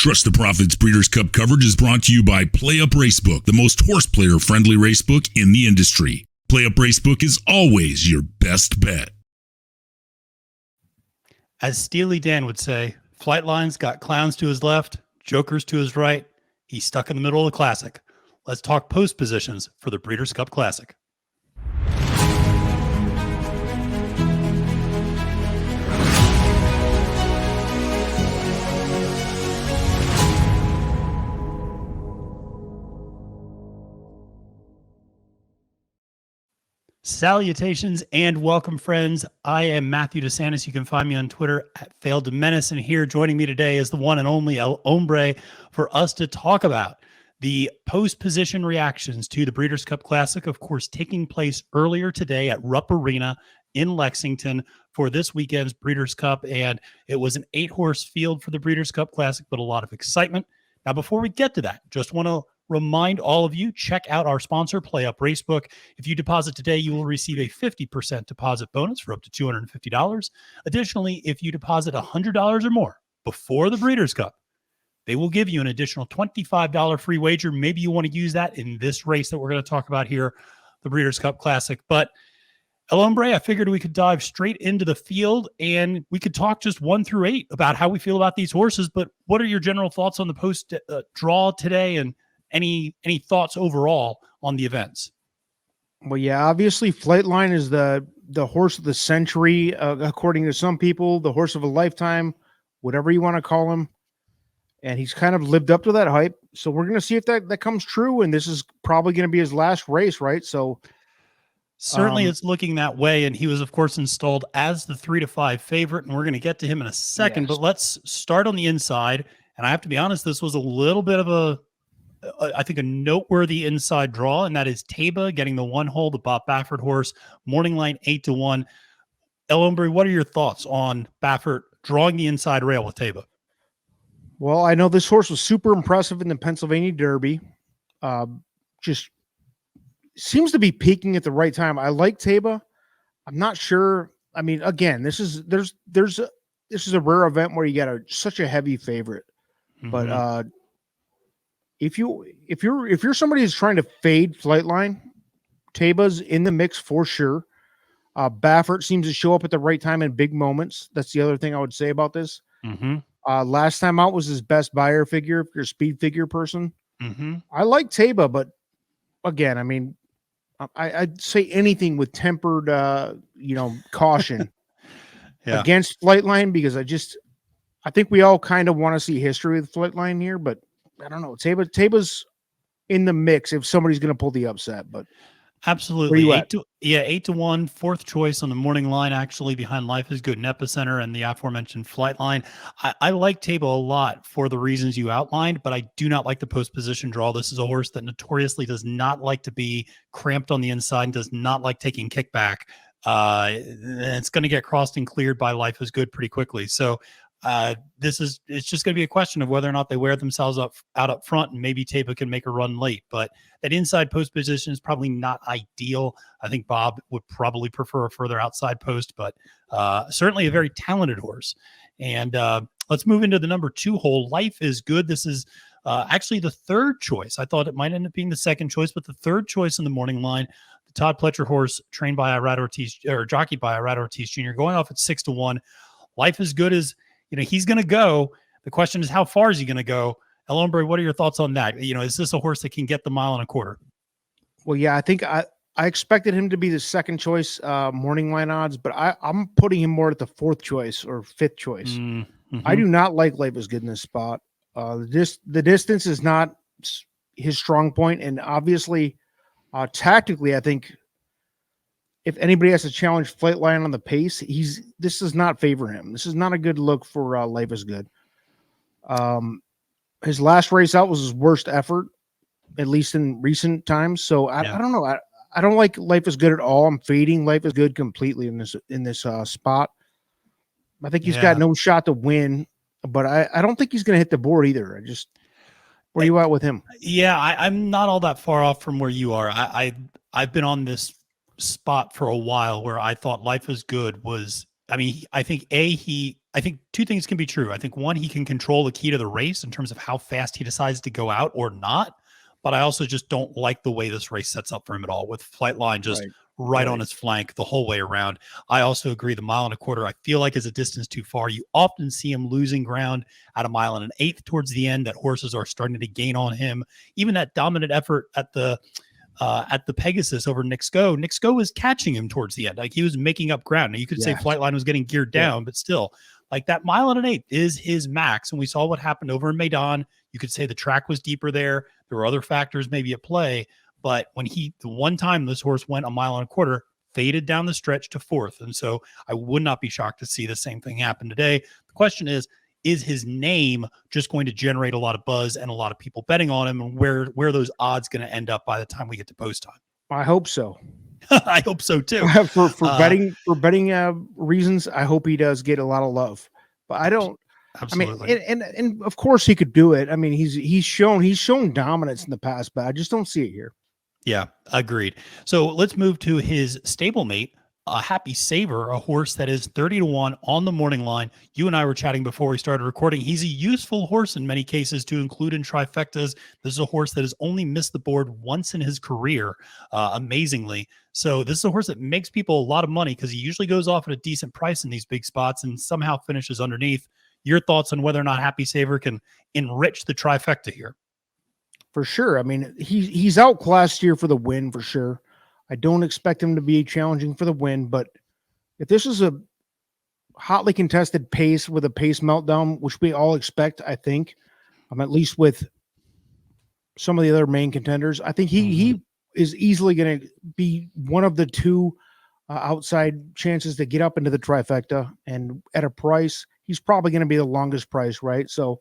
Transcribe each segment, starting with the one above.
Trust the Profits Breeders' Cup coverage is brought to you by PlayUp Racebook, the most horse player-friendly racebook in the industry. PlayUp Racebook is always your best bet. As Steely Dan would say, Flightline's got clowns to his left, jokers to his right. He's stuck in the middle of the Classic. Let's talk post positions for the Breeders' Cup Classic. Salutations and welcome, friends. I am Matthew Desantis. You can find me on Twitter at Failed to Menace, and here joining me today is the one and only El Hombre for us to talk about the post-position reactions to the Breeders' Cup Classic, of course, taking place earlier today at Rupp Arena in Lexington for this weekend's Breeders' Cup, and it was an 8-horse field for the Breeders' Cup Classic, but a lot of excitement. Now, before we get to that, just want to remind all of you, check out our sponsor, PlayUp Racebook. If you deposit today, you will receive a 50% deposit bonus for up to $250. Additionally, if you deposit $100 or more before the Breeders' Cup, they will give you an additional $25 free wager. Maybe you want to use that in this race that we're going to talk about here, the Breeders' Cup Classic. But El Hombre, I figured we could dive straight into the field and we could talk just 1 through 8 about how we feel about these horses. But what are your general thoughts on the post draw today, and any thoughts overall on the events? Well, yeah, obviously Flightline is the horse of the century, according to some people, the horse of a lifetime, whatever you want to call him. And he's kind of lived up to that hype. So we're going to see if that comes true. And this is probably going to be his last race, right? So certainly it's looking that way. And he was, of course, installed as the 3-5 favorite. And we're going to get to him in a second. Yes. But let's start on the inside. And I have to be honest, this was a little bit of I think a noteworthy inside draw, and that is Taba getting the 1 hole, the Bob Baffert horse, morning line 8-1. El Hombre, what are your thoughts on Baffert drawing the inside rail with Taba? Well, I know this horse was super impressive in the Pennsylvania Derby. Just seems to be peaking at the right time. I like Taba. I'm not sure. I mean, again, this is a rare event where you got such a heavy favorite, but if you're somebody who's trying to fade Flightline, Taba's in the mix for sure. Baffert seems to show up at the right time in big moments. That's the other thing I would say about this. Last time out was his best buyer figure, if you're a speed figure person. I like Taba, but again, I mean, I'd say anything with tempered, caution against Flightline, because I think we all kind of want to see history with Flightline here, but I don't know. Taba's in the mix if somebody's going to pull the upset, but absolutely. 8-1, 4th choice on the morning line, actually behind Life is Good and Epicenter and the aforementioned Flightline. I like Taba a lot for the reasons you outlined, but I do not like the post position draw. This is a horse that notoriously does not like to be cramped on the inside and does not like taking kickback. It's going to get crossed and cleared by Life is Good pretty quickly. So it's just going to be a question of whether or not they wear themselves out up front, and maybe Taba can make a run late. But that inside post position is probably not ideal. I think Bob would probably prefer a further outside post, but certainly a very talented horse. And let's move into the number 2 hole. Life is Good. This is actually the 3rd choice. I thought it might end up being the 2nd choice, but the 3rd choice in the morning line. The Todd Pletcher horse, trained by Irad Ortiz, or jockeyed by Irad Ortiz Jr., going off at 6-1. Life is Good is, he's going to go. The question is, how far is he going to go? El Hombre, what are your thoughts on that? Is this a horse that can get the 1.25 miles? Well, yeah, I think I expected him to be the 2nd choice morning line odds, but I'm putting him more at the 4th choice or 5th choice. I do not like Life is Good in this spot. The distance is not his strong point, and obviously, tactically, I think if anybody has to challenge Flightline on the pace, this does not favor him. This is not a good look for Life is Good. His last race out was his worst effort, at least in recent times. So I don't know. I don't like Life is Good at all. I'm fading Life is Good completely in this spot. I think he's got no shot to win, but I don't think he's going to hit the board either. Where are you at with him? Yeah, I'm not all that far off from where you are. I've been on this spot for a while where I thought Life is Good was, I think he I think two things can be true. I think one, he can control the key to the race in terms of how fast he decides to go out or not. But I also just don't like the way this race sets up for him at all, with Flightline just right on his flank the whole way around. I also agree the 1.25 miles, I feel like, is a distance too far. You often see him losing ground at 1 1/8 towards the end, that horses are starting to gain on him. Even that dominant effort at the Pegasus over Nick Sko. Nick Sko was catching him towards the end. Like, he was making up ground. Now, you could say Flightline was getting geared down, but still, like, that 1.1 miles is his max. And we saw what happened over in Maidan. You could say the track was deeper there. There were other factors maybe at play, but when the one time this horse went 1.25 miles, faded down the stretch to 4th. And so I would not be shocked to see the same thing happen today. The question is his name just going to generate a lot of buzz and a lot of people betting on him? And where are those odds going to end up by the time we get to post time? I hope so. I hope so too. for betting reasons, I hope he does get a lot of love. But I don't. Absolutely. I mean, and of course he could do it. I mean, he's shown dominance in the past, but I just don't see it here. Yeah, agreed. So let's move to his stablemate, Happy Saver, a horse that is 30-1 on the morning line. You and I were chatting before we started recording. He's a useful horse in many cases to include in trifectas. This is a horse that has only missed the board once in his career, amazingly. So this is a horse that makes people a lot of money because he usually goes off at a decent price in these big spots and somehow finishes underneath. Your thoughts on whether or not Happy Saver can enrich the trifecta here? For sure. I mean, he's outclassed here for the win, for sure. I don't expect him to be challenging for the win, but if this is a hotly contested pace with a pace meltdown, which we all expect, I think, at least with some of the other main contenders, I think he is easily going to be one of the two outside chances to get up into the trifecta, and at a price, he's probably going to be the longest price, right? So,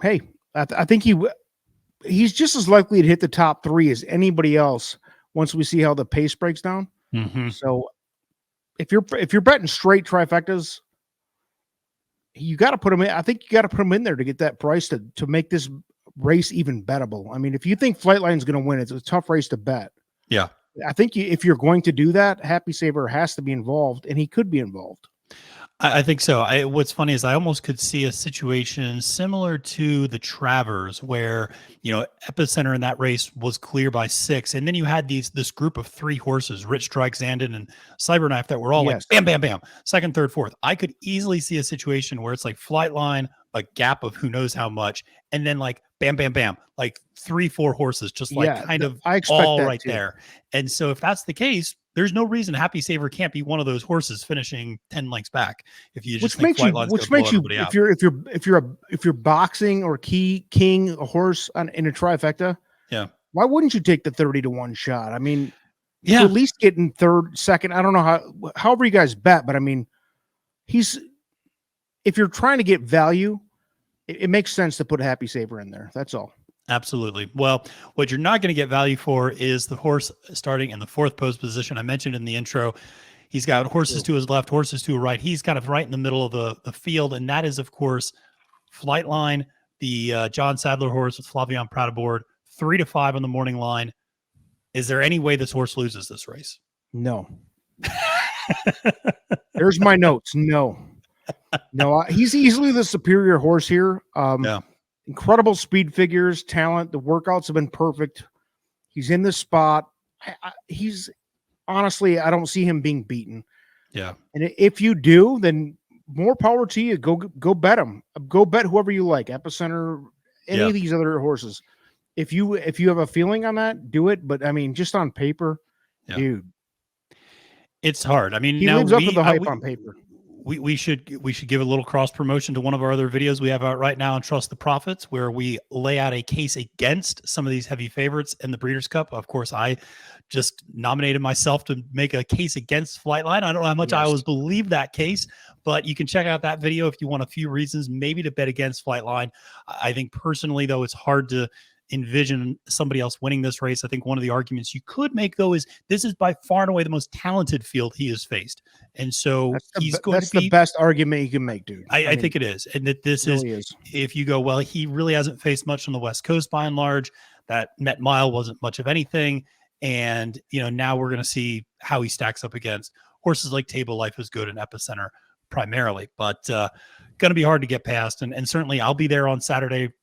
hey, I think he's just as likely to hit the top 3 as anybody else once we see how the pace breaks down. So if you're betting straight trifectas, you got to put him in. I think you got to put him in there to get that price to make this race even bettable. I mean, if you think Flightline's going to win, it's a tough race to bet. Yeah. I think if you're going to do that, Happy Saver has to be involved, and he could be involved. I think so. What's funny is I almost could see a situation similar to the Travers where, Epicenter in that race was clear by 6. And then you had this group of 3 horses, Rich Strike, Zandon, and Cyberknife, that were all like bam, bam, bam, second, third, fourth. I could easily see a situation where it's like Flightline, a gap of who knows how much, and then like bam, bam, bam, like 3-4 horses, just like I expect all that right too. there. And so if that's the case, there's no reason Happy Saver can't be one of those horses finishing 10 lengths back. If you just think Flightline's going to blow everybody out. If you're boxing or king a horse in a trifecta, why wouldn't you take the 30-1 shot? I mean, at least get in third, second. I don't know however you guys bet, but I mean, if you're trying to get value, it makes sense to put Happy Saver in there. That's all. Absolutely. Well, what you're not going to get value for is the horse starting in the 4th post position. I mentioned in the intro, he's got horses to his left, horses to his right. He's kind of right in the middle of the field. And that is, of course, Flightline, the John Sadler horse with Flavian Proud aboard, 3-5 on the morning line. Is there any way this horse loses this race? No. There's my notes. No, he's easily the superior horse here. Incredible speed figures, talent. The workouts have been perfect. He's in the spot. He's honestly, I don't see him being beaten. Yeah. And if you do, then more power to you. Go bet him. Go bet whoever you like. Epicenter, any of these other horses. If you have a feeling on that, do it. But I mean, just on paper, dude, it's hard. I mean, he lives up to the hype on paper. We should give a little cross promotion to one of our other videos we have out right now on Trust the Profits, where we lay out a case against some of these heavy favorites in the Breeders' Cup. Of course, I just nominated myself to make a case against Flightline. I don't know how much I always believe that case, but you can check out that video if you want a few reasons maybe to bet against Flightline. I think personally, though, it's hard to envision somebody else winning this race. I think one of the arguments you could make, though, is this is by far and away the most talented field he has faced. And so that's the best argument you can make, dude. I think it is. And that this really is, if you go, well, he really hasn't faced much on the West Coast by and large. That Met Mile wasn't much of anything. And, now we're going to see how he stacks up against horses like Table Life is Good and Epicenter. primarily, but going to be hard to get past. And certainly I'll be there on Saturday.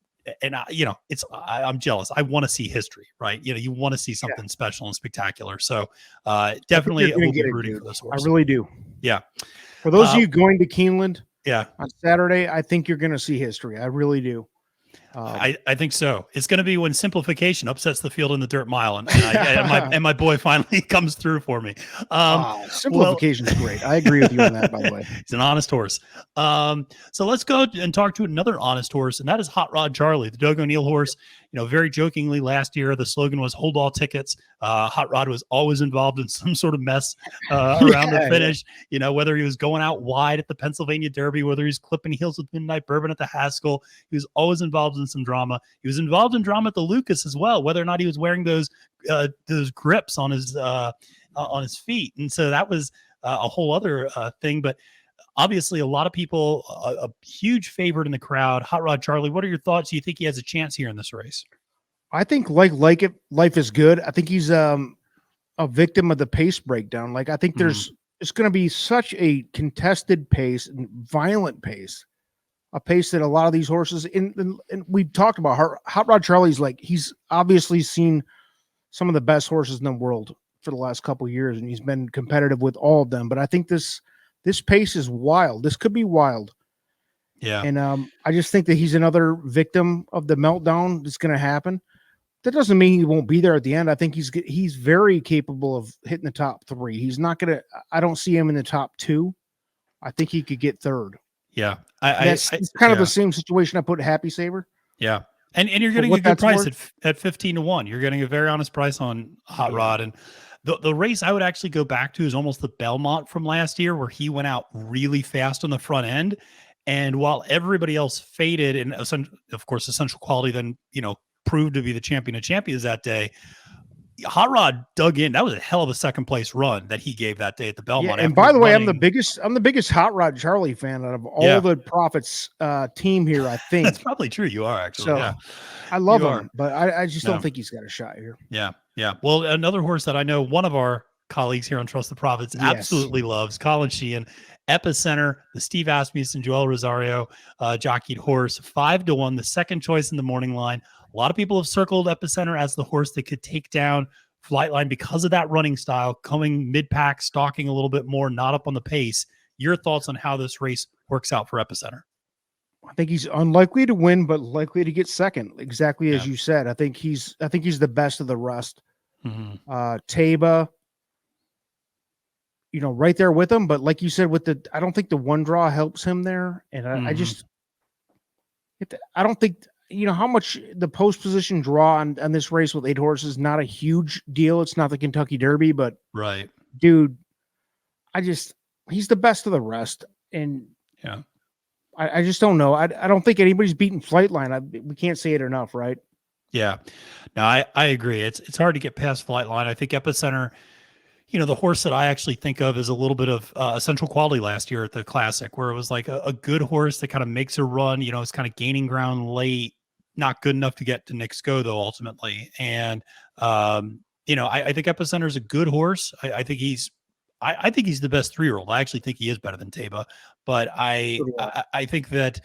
And I'm jealous. I want to see history, right? You want to see something special and spectacular. So definitely we'll be rooting for this horse. I really do. Yeah. For those of you going to Keeneland, on Saturday, I think you're going to see history. I really do. I think so. It's going to be when simplification upsets the field in the dirt mile, and my boy finally comes through for me. Simplification's great. I agree with you on that, by the way. He's an honest horse. So let's go and talk to another honest horse, and that is Hot Rod Charlie, the Doug O'Neill horse. Very jokingly last year, the slogan was "Hold all tickets." Hot Rod was always involved in some sort of mess around the finish. Whether he was going out wide at the Pennsylvania Derby, whether he's clipping heels with Midnight Bourbon at the Haskell, he was always involved in some drama. He was involved in drama at the Lucas as well, whether or not he was wearing those grips on his feet, and so that was a whole other thing. But obviously, a lot of people, a huge favorite in the crowd. Hot Rod Charlie, what are your thoughts? Do you think he has a chance here in this race? I think life is good. I think he's a victim of the pace breakdown. I think it's going to be such a contested pace and violent pace, a pace that a lot of these horses and we talked about Hot Rod Charlie's he's obviously seen some of the best horses in the world for the last couple of years, and he's been competitive with all of them. But I think this pace is wild. This could be wild. Yeah. And I just think that he's another victim of the meltdown that's going to happen. That doesn't mean he won't be there at the end. I think he's very capable of hitting the top 3. He's not going to, I don't see him in the top 2. I think he could get 3rd. Yeah. It's kind of the same situation I put Happy Saber. Yeah. And you're getting a good price at 15-1. You're getting a very honest price on Hot Rod. And the race I would actually go back to is almost the Belmont from last year, where he went out really fast on the front end. And while everybody else faded, and of course, Essential Quality then, proved to be the champion of champions that day, Hot Rod dug in. That was a hell of a second place run that he gave that day at the Belmont. Yeah, and by the way, I'm the biggest Hot Rod Charlie fan out of all the Profits team here, I think. That's probably true. You are actually. So, yeah. I love him, but I just don't think he's got a shot here. Yeah. Yeah. Well, another horse that I know one of our colleagues here on Trust the Profits absolutely loves, Colin Sheehan, Epicenter, the Steve Asmussen, Joel Rosario jockeyed horse, 5-1, the second choice in the morning line. A lot of people have circled Epicenter as the horse that could take down Flightline because of that running style, coming mid-pack, stalking a little bit more, not up on the pace. Your thoughts on how this race works out for Epicenter? I think he's unlikely to win, but likely to get second. Exactly as you said. I think he's the best of the rest. Taba, right there with him. But like you said, I don't think the one draw helps him there. And I don't think, how much the post position draw on this race with 8 horses, not a huge deal. It's not the Kentucky Derby, but right, dude, he's the best of the rest. And I just don't know. I don't think anybody's beaten Flightline. We can't say it enough, right? Yeah, no, I agree. It's hard to get past Flightline. I think Epicenter, the horse that I actually think of is a little bit of Essential Quality last year at the Classic, where it was like a good horse that kind of makes a run. It's kind of gaining ground late, not good enough to get to Nick Sko though ultimately. And I think Epicenter is a good horse. I think he's the best 3-year-old. I actually think he is better than Taba, but I think that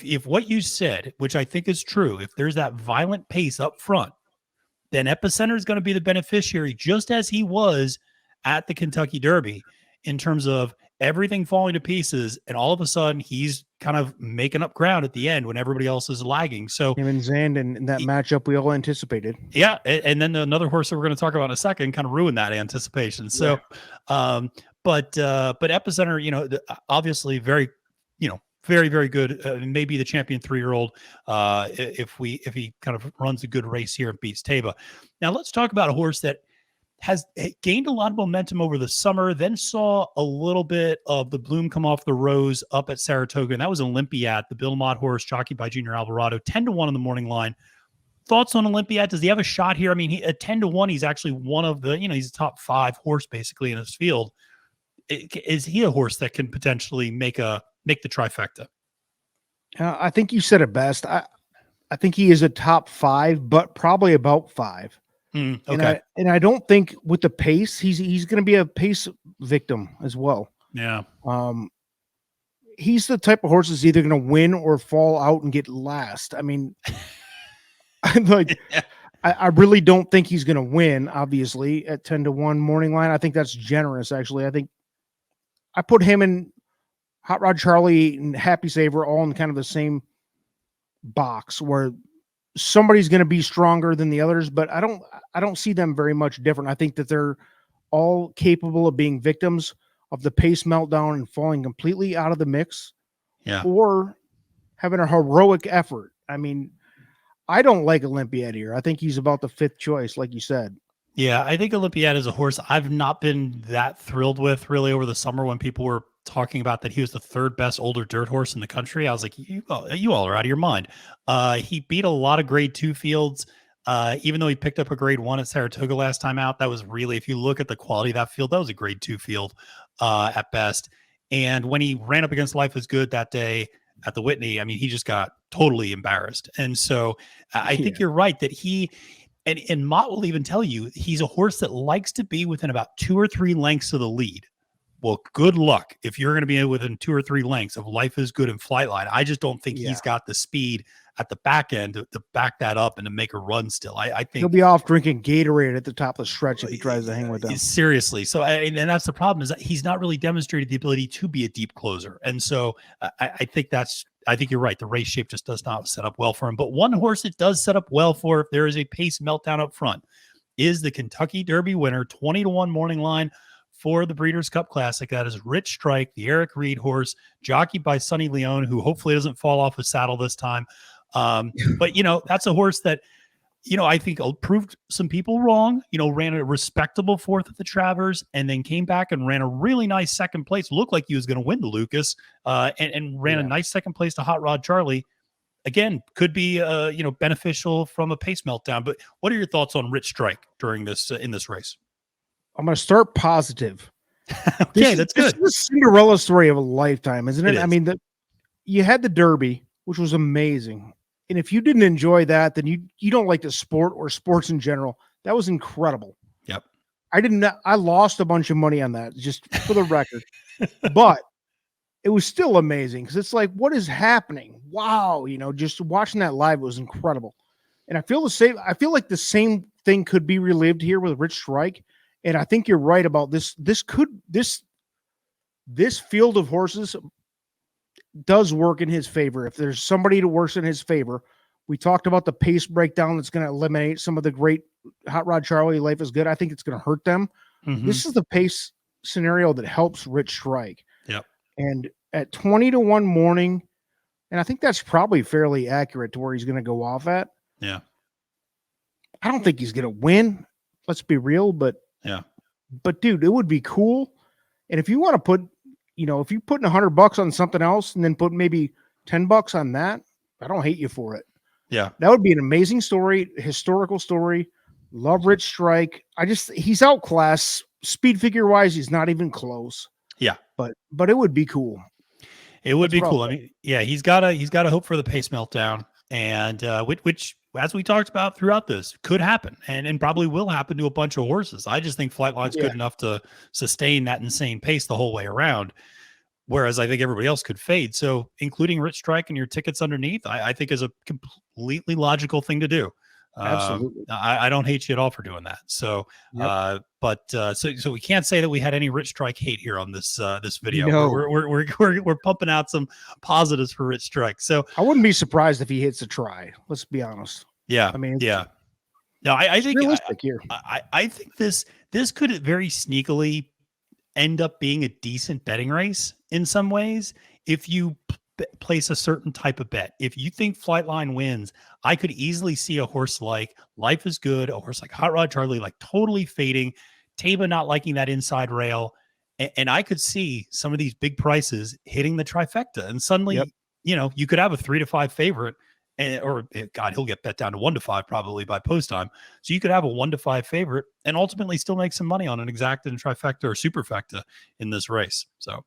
if what you said, which I think is true, if there's that violent pace up front, then Epicenter is going to be the beneficiary, just as he was at the Kentucky Derby, in terms of everything falling to pieces, and all of a sudden he's kind of making up ground at the end when everybody else is lagging. So him and Zand in that matchup we all anticipated. Yeah, and then another horse that we're going to talk about in a second kind of ruined that anticipation. So, but Epicenter, obviously very, very, very good. Maybe the champion 3-year-old if he kind of runs a good race here and beats Taba. Now let's talk about a horse that has gained a lot of momentum over the summer, then saw a little bit of the bloom come off the rose up at Saratoga, and that was Olympiad, the Bill Mott horse, jockeyed by Junior Alvarado, 10-1 in the morning line. Thoughts on Olympiad? Does he have a shot here? I mean, at 10-1, he's actually one of the, he's a top 5 horse basically in his field. Is he a horse that can potentially make the trifecta? I think you said it best. I think he is a top 5, but probably about 5. Okay. And I don't think with the pace, he's going to be a pace victim as well. Yeah. He's the type of horse that's either going to win or fall out and get last. I mean, I'm like, I really don't think he's going to win, obviously, at 10-1 morning line. I think that's generous, actually. I think I put him and Hot Rod Charlie and Happy Saver all in kind of the same box where somebody's going to be stronger than the others, but I don't see them very much different. I think that they're all capable of being victims of the pace meltdown and falling completely out of the mix, or having a heroic effort. I mean, I don't like Olympiad here. I think he's about the 5th choice, like you said. Yeah, I think Olympiad is a horse I've not been that thrilled with really over the summer when people were talking about that he was the 3rd best older dirt horse in the country. I was like, you all are out of your mind. He beat a lot of grade 2 fields. Even though he picked up a grade 1 at Saratoga last time out, that was really, if you look at the quality of that field, that was a grade 2 field at best. And when he ran up against Life is Good that day at the Whitney, I mean, he just got totally embarrassed. And so I think you're right that and Mott will even tell you he's a horse that likes to be within about 2 or 3 lengths of the lead. Well, good luck if you're going to be within 2 or 3 lengths of Life is Good and Flightline. I just don't think he's got the speed at the back end to back that up and to make a run still. I think he'll be off drinking Gatorade at the top of the stretch if he tries to hang with them. Seriously. So, and that's the problem, is that he's not really demonstrated the ability to be a deep closer. And so I think you're right. The race shape just does not set up well for him. But one horse it does set up well for, if there is a pace meltdown up front, is the Kentucky Derby winner, 20-1 morning line for the Breeders' Cup Classic. That is Rich Strike, the Eric Reed horse, jockeyed by Sonny Leone, who hopefully doesn't fall off his saddle this time. But, that's a horse that, I think proved some people wrong, ran a respectable 4th at the Travers and then came back and ran a really nice 2nd place. Looked like he was going to win the Lucas and ran a nice 2nd place to Hot Rod Charlie. Again, could be, beneficial from a pace meltdown. But what are your thoughts on Rich Strike during this, in this race? I'm going to start positive. Okay, that's good. This is the Cinderella story of a lifetime, isn't it? It is. I mean, you had the Derby, which was amazing. And if you didn't enjoy that, then you don't like the sport or sports in general. That was incredible. Yep. I lost a bunch of money on that, just for the record. But it was still amazing because it's like, what is happening? Wow. Just watching that live was incredible. And I feel the same. I feel like the same thing could be relived here with Rich Strike. And I think you're right about this. This field of horses does work in his favor. If there's somebody that works in his favor, we talked about the pace breakdown that's going to eliminate some of the great Hot Rod Charlie, Life is Good. I think it's going to hurt them. Mm-hmm. This is the pace scenario that helps Rich Strike. Yep. And at 20-1 morning, and I think that's probably fairly accurate to where he's going to go off at. Yeah. I don't think he's going to win. Let's be real, but dude, it would be cool. And if you want to put, if you put $100 on something else and then put maybe $10 on that, I don't hate you for it. Yeah. That would be an amazing story, historical story. Love Rich Strike. He's outclassed speed figure wise. He's not even close. Yeah. But it would be cool. It would be cool. I mean, he's got to hope for the pace meltdown, and which, as we talked about throughout this, could happen and probably will happen to a bunch of horses. I just think Flightline's good enough to sustain that insane pace the whole way around, whereas I think everybody else could fade. So including Rich Strike and your tickets underneath, I think is a completely logical thing to do. Absolutely. I don't hate you at all for doing that. So, so we can't say that we had any Rich Strike hate here on this video. No. We're pumping out some positives for Rich Strike. So I wouldn't be surprised if he hits a try. Let's be honest. Yeah. I mean, No, I think realistic here. I think this could very sneakily end up being a decent betting race in some ways if you place a certain type of bet. If you think Flightline wins, I could easily see a horse like Life is Good, a horse like Hot Rod Charlie, like totally fading, Taba not liking that inside rail, and I could see some of these big prices hitting the trifecta, and suddenly, you could have a 3-5 favorite, or God, he'll get bet down to 1-5 probably by post time. So you could have a 1-5 favorite and ultimately still make some money on an exacta and trifecta or superfecta in this race. So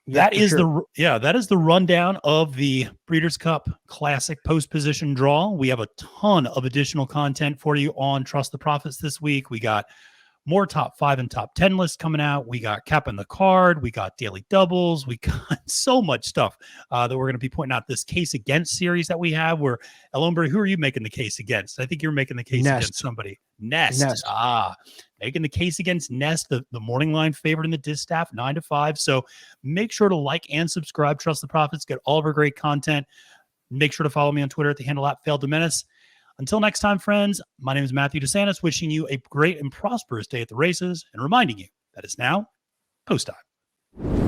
That is the rundown of the Breeders' Cup Classic post position draw. We have a ton of additional content for you on Trust the Profits this week. We got more top 5 and top 10 lists coming out. We got capping the card. We got daily doubles. We got so much stuff that we're going to be pointing out. This case against series that we have where, Hombre, who are you making the case against? I think you're making the case against somebody. Nest. Making the case against Nest, the morning line favorite in the distaff, 9-5. So make sure to like and subscribe. Trust the Profits. Get all of our great content. Make sure to follow me on Twitter at the handle @FailDemenace. Until next time, friends, my name is Matthew Desantis, wishing you a great and prosperous day at the races and reminding you that it's now post time.